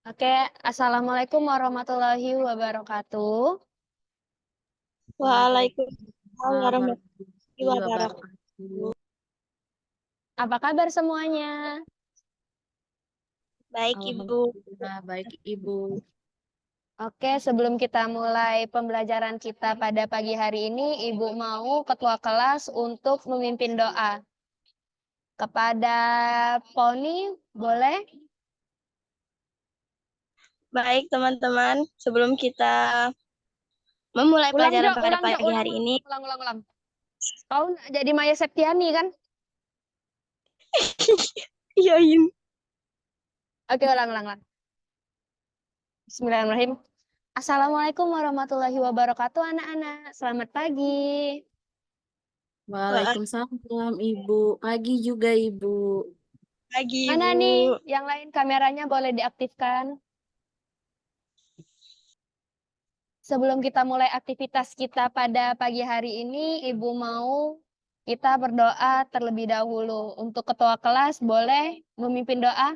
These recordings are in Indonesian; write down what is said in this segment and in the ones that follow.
Oke, Assalamualaikum warahmatullahi wabarakatuh. Waalaikumsalam Waalaikumsalam warahmatullahi warahmatullahi wabarakatuh. wabarakatuh. Apa kabar semuanya? Baik, Ibu. Alhamdulillah, baik Ibu. Oke, sebelum kita mulai pembelajaran kita pada pagi hari ini, Ibu mau ketua kelas untuk memimpin doa. Kepada Poni, boleh? Baik, teman-teman. Sebelum kita memulai Ulang, Jo, pelajaran pada ulang, Jo, pagi ulang, hari ulang, ini, ulang, ulang, ulang. Kau jadi Maya Septiani kan? iya, ini. Oke, ulang, ulang, ulang. Bismillahirrahmanirrahim. Assalamualaikum warahmatullahi wabarakatuh, anak-anak. Selamat pagi. Wah, Waalaikumsalam Ibu. Pagi juga Ibu. pagi, Mana Ibu. nih yang lain kameranya boleh diaktifkan? Sebelum kita mulai aktivitas kita pada pagi hari ini, Ibu mau kita berdoa terlebih dahulu. Untuk ketua kelas boleh memimpin doa?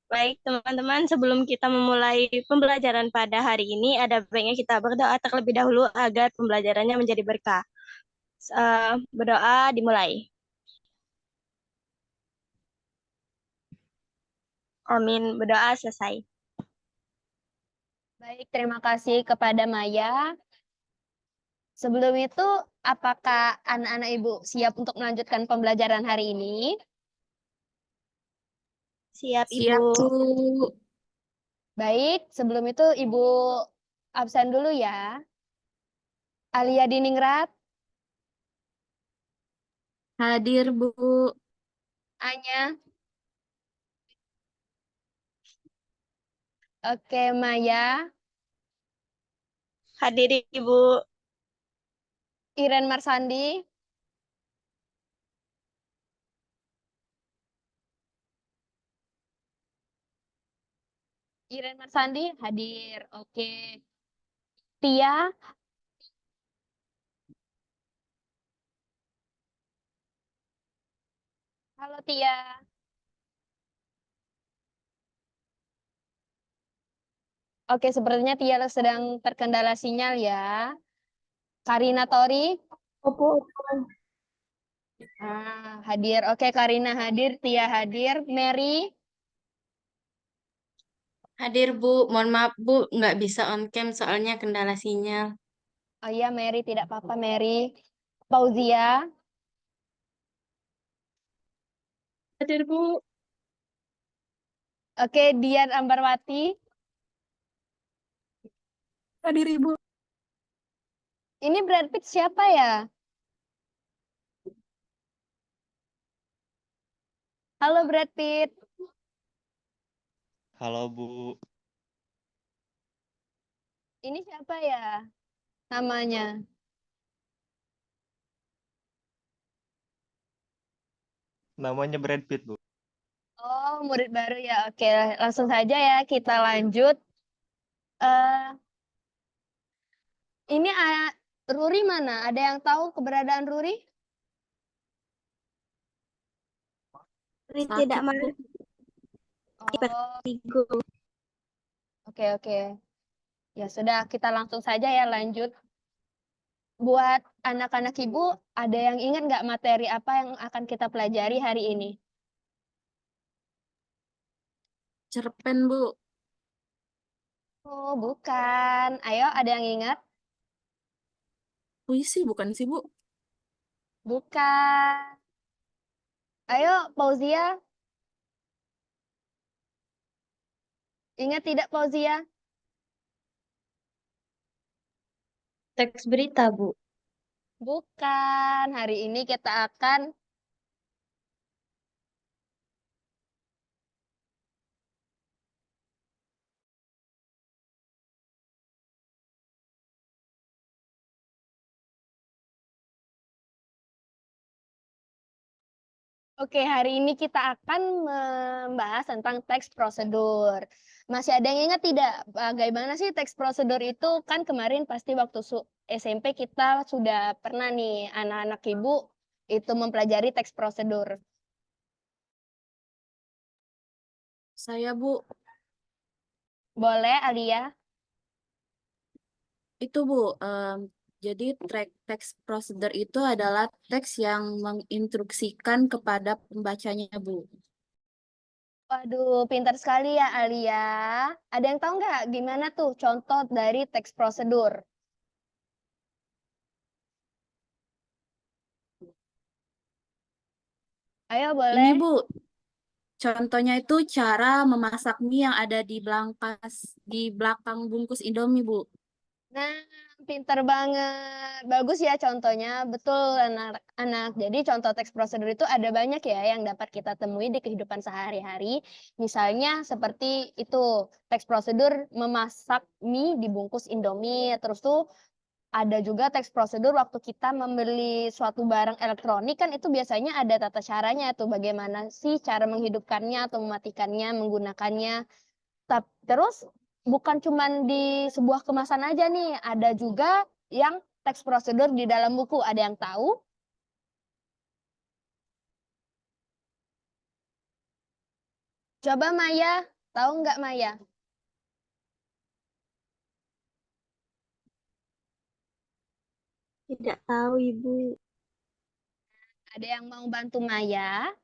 Baik, teman-teman. Sebelum kita memulai pembelajaran pada hari ini, ada baiknya kita berdoa terlebih dahulu agar pembelajarannya menjadi berkah. Berdoa dimulai. Amin. Berdoa selesai. Baik, terima kasih kepada Maya. Sebelum itu, apakah anak-anak Ibu siap untuk melanjutkan pembelajaran hari ini? Siap, Siap Ibu. Bu. Baik, sebelum itu Ibu absen dulu ya. Alia Diningrat, Hadir Bu. Anya, oke Maya, Hadir, Ibu. Iren Marsandi, Iren Marsandi hadir. Oke. Tia, halo Tia. Oke, sepertinya Tia sedang terkendala sinyal ya. Karina Tori, hadir. Oke, Karina hadir, Tia hadir. Mary, Hadir Bu. Mohon maaf Bu, nggak bisa on cam soalnya kendala sinyal. oh iya Mary, tidak apa-apa Mary. Fauzia, Hadir Bu. oke Dian Ambarwati. Hadir Ibu. Ini Brad Pitt siapa ya? Halo Brad Pitt. Halo Bu, Ini siapa ya namanya? namanya Brad Pitt Bu. Oh, murid baru ya. Oke, langsung saja ya kita lanjut. Eh, ini Ruri mana? Ada yang tahu keberadaan Ruri? Tidak Sakit Bu. masuk Oh, minggu. oke oke. Ya sudah, kita langsung saja ya lanjut. Buat anak-anak Ibu, ada yang ingat nggak materi apa yang akan kita pelajari hari ini? Cerpen Bu. Oh, bukan. Ayo, ada yang ingat? Puisi bukan sih Bu? Bukan. Ayo, Fauzia. Ingat tidak, Fauzia? Teks berita, Bu. Bukan. Hari ini kita akan Oke, hari ini kita akan membahas tentang teks prosedur. Masih ada yang ingat tidak bagaimana sih teks prosedur itu? Kan kemarin pasti waktu SMP kita sudah pernah nih anak-anak Ibu itu mempelajari teks prosedur. Saya, Bu. Boleh, Alia? Itu, Bu. Jadi teks prosedur itu adalah teks yang menginstruksikan kepada pembacanya, Bu. Waduh, pintar sekali ya, Alia. Ada yang tahu nggak gimana tuh contoh dari teks prosedur? Ayo, Ini, boleh. Bu. Contohnya itu cara memasak mie yang ada di belakang bungkus Indomie, Bu. Nah, pintar banget. Bagus ya contohnya. Betul, anak-anak. Jadi contoh teks prosedur itu ada banyak ya yang dapat kita temui di kehidupan sehari-hari. Misalnya seperti itu, teks prosedur memasak mie dibungkus Indomie. Terus tuh ada juga teks prosedur waktu kita membeli suatu barang elektronik kan itu biasanya ada tata caranya tuh bagaimana sih cara menghidupkannya atau mematikannya, menggunakannya. Terus bukan cuma di sebuah kemasan aja nih, ada juga yang teks prosedur di dalam buku. Ada yang tahu? Coba Maya, tahu nggak Maya? Tidak tahu, Ibu. Ada yang mau bantu Maya?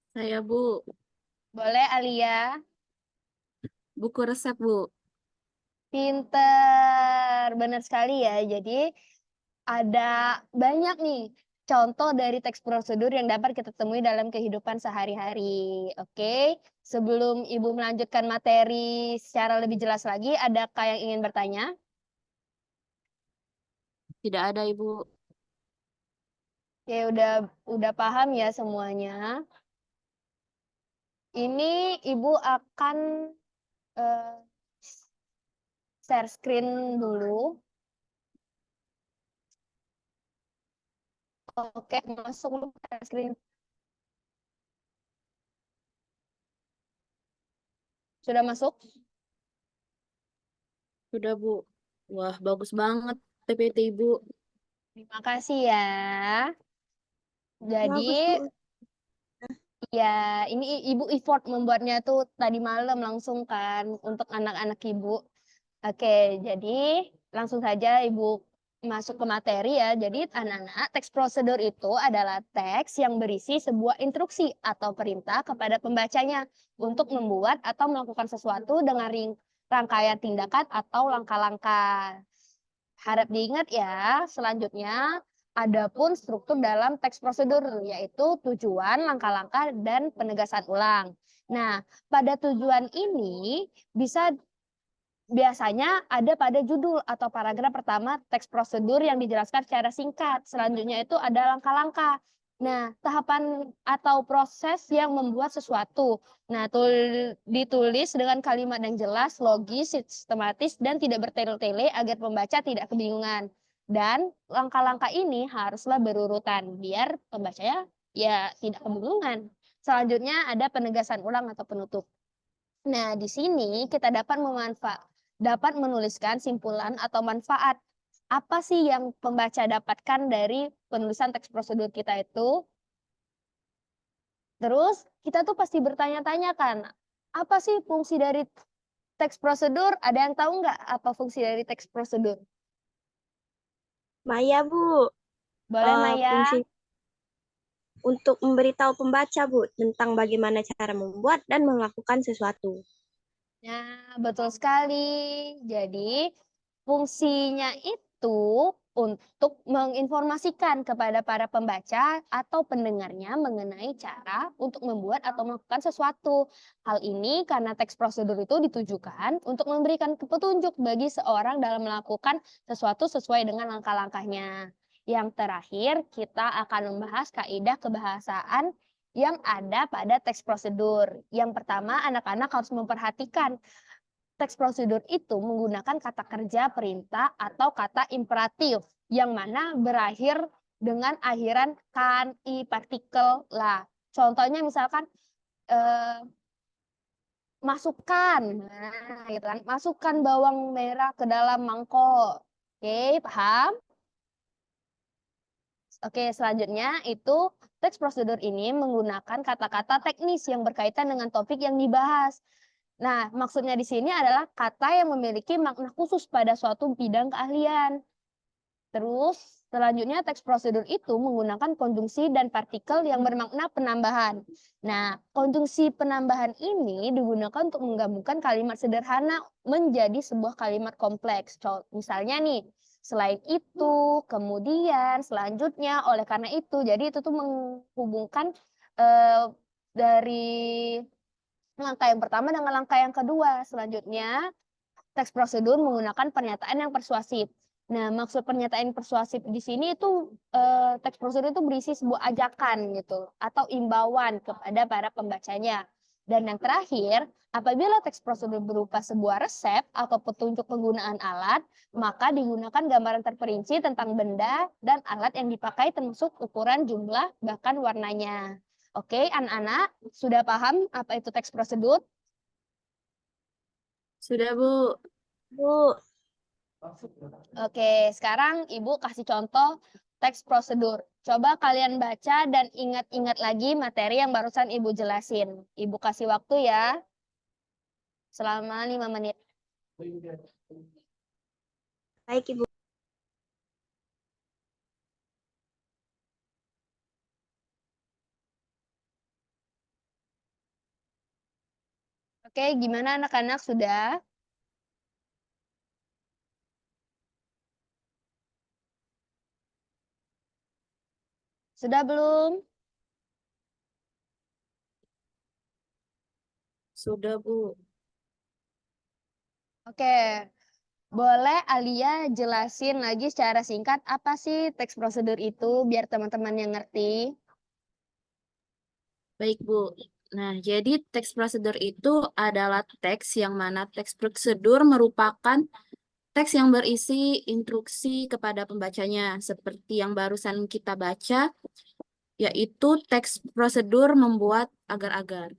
Saya, Bu. Boleh Alia? Buku resep, Bu. Pinter, benar sekali ya. Jadi ada banyak nih contoh dari teks prosedur yang dapat kita temui dalam kehidupan sehari-hari. Oke, sebelum Ibu melanjutkan materi secara lebih jelas lagi, adakah yang ingin bertanya? Tidak ada, Ibu. Oke, udah paham ya semuanya. Ini Ibu akan eh, share screen dulu. Oke, masuk dulu share screen. Sudah masuk? Sudah, Bu. Wah, bagus banget PPT Ibu. Terima kasih ya. Jadi Bagus, Bu. ya, ini Ibu effort membuatnya tuh tadi malam langsung kan untuk anak-anak Ibu. Oke, jadi langsung saja Ibu masuk ke materi ya. Jadi anak-anak, teks prosedur itu adalah teks yang berisi sebuah instruksi atau perintah kepada pembacanya untuk membuat atau melakukan sesuatu dengan rangkaian tindakan atau langkah-langkah. Harap diingat ya, selanjutnya adapun struktur dalam teks prosedur, yaitu tujuan, langkah-langkah, dan penegasan ulang. Nah, pada tujuan ini biasanya ada pada judul atau paragraf pertama teks prosedur yang dijelaskan secara singkat. Selanjutnya itu ada langkah-langkah. Nah, tahapan atau proses yang membuat sesuatu. Nah, ditulis dengan kalimat yang jelas, logis, sistematis, dan tidak bertele-tele agar pembaca tidak kebingungan. Dan langkah-langkah ini haruslah berurutan biar pembacanya ya tidak kebingungan. Selanjutnya ada penegasan ulang atau penutup. Nah, di sini kita dapat menuliskan simpulan atau manfaat. Apa sih yang pembaca dapatkan dari penulisan teks prosedur kita itu? Terus kita tuh pasti bertanya-tanya kan, apa sih fungsi dari teks prosedur? Ada yang tahu nggak apa fungsi dari teks prosedur? Maya, Bu. Boleh Maya? Fungsi untuk memberitahu pembaca, Bu, tentang bagaimana cara membuat dan melakukan sesuatu. Nah, betul sekali. Jadi, fungsinya itu untuk menginformasikan kepada para pembaca atau pendengarnya mengenai cara untuk membuat atau melakukan sesuatu. Hal ini karena teks prosedur itu ditujukan untuk memberikan petunjuk bagi seorang dalam melakukan sesuatu sesuai dengan langkah-langkahnya. Yang terakhir, kita akan membahas kaidah kebahasaan yang ada pada teks prosedur. Yang pertama, anak-anak harus memperhatikan teks prosedur itu menggunakan kata kerja perintah atau kata imperatif yang mana berakhir dengan akhiran kan, i, partikel lah. Contohnya misalkan masukkan, nah, gitu kan. Masukkan bawang merah ke dalam mangkok. Oke, paham? Oke, selanjutnya itu teks prosedur ini menggunakan kata-kata teknis yang berkaitan dengan topik yang dibahas. Nah, maksudnya di sini adalah kata yang memiliki makna khusus pada suatu bidang keahlian. Terus, selanjutnya teks prosedur itu menggunakan konjungsi dan partikel yang bermakna penambahan. Nah, konjungsi penambahan ini digunakan untuk menggabungkan kalimat sederhana menjadi sebuah kalimat kompleks. Misalnya nih, selain itu, kemudian, selanjutnya, oleh karena itu. Jadi itu tuh menghubungkan dari langkah yang pertama dengan langkah yang kedua. Selanjutnya, teks prosedur menggunakan pernyataan yang persuasif. Nah, maksud pernyataan persuasif di sini itu teks prosedur itu berisi sebuah ajakan gitu atau imbauan kepada para pembacanya. Dan yang terakhir, apabila teks prosedur berupa sebuah resep atau petunjuk penggunaan alat, maka digunakan gambaran terperinci tentang benda dan alat yang dipakai termasuk ukuran, jumlah, bahkan warnanya. Oke, anak-anak, sudah paham apa itu teks prosedur? Sudah, Bu. Bu, Oke, sekarang Ibu kasih contoh teks prosedur. Coba kalian baca dan ingat-ingat lagi materi yang barusan Ibu jelasin. Ibu kasih waktu ya, selama 5 menit. baik Ibu. Oke, gimana anak-anak sudah? Sudah belum? Sudah, Bu. Oke, boleh Alia jelasin lagi secara singkat apa sih teks prosedur itu biar teman-teman yang ngerti? Baik, Bu. Nah, jadi teks prosedur itu adalah teks yang mana teks prosedur merupakan teks yang berisi instruksi kepada pembacanya, seperti yang barusan kita baca, yaitu teks prosedur membuat agar-agar.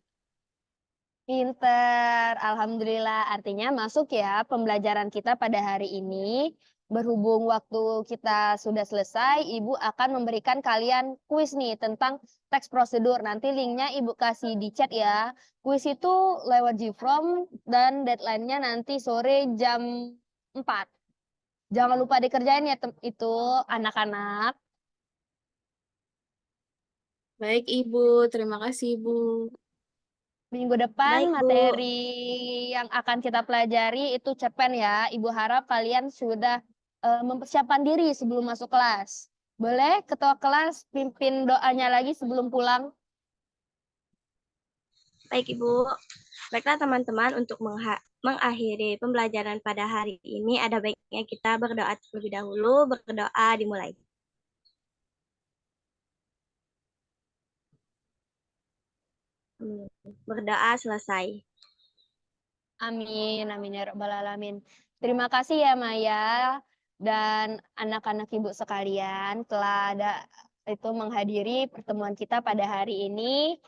Pinter, Alhamdulillah. Artinya masuk ya pembelajaran kita pada hari ini. Berhubung waktu kita sudah selesai, Ibu akan memberikan kalian kuis nih tentang teks prosedur. Nanti linknya Ibu kasih di chat ya. Kuis itu lewat Gfrom dan deadline-nya nanti sore jam 4. Jangan lupa dikerjain ya itu anak-anak. Baik, Ibu. Terima kasih, Ibu. Minggu depan Baik, Bu. materi yang akan kita pelajari itu cerpen ya. Ibu harap kalian sudah mempersiapkan diri sebelum masuk kelas. Boleh ketua kelas pimpin doanya lagi sebelum pulang? Baik Ibu. Baiklah teman-teman, untuk mengakhiri pembelajaran pada hari ini ada baiknya kita berdoa terlebih dahulu. Berdoa dimulai. Berdoa selesai. Amin, amin ya rabbal alamin. Terima kasih ya Maya dan anak-anak Ibu sekalian telah menghadiri pertemuan kita pada hari ini.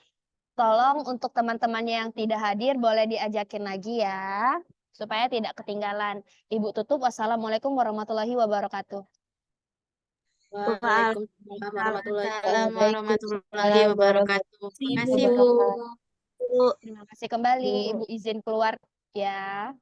Tolong untuk teman-teman yang tidak hadir boleh diajakin lagi ya, supaya tidak ketinggalan. Ibu tutup. Wassalamualaikum warahmatullahi wabarakatuh. Waalaikumsalam Waalaikumsalam warahmatullahi wabarakatuh. Terima kasih, Bu. Bu. Terima kasih kembali. Ibu izin keluar ya.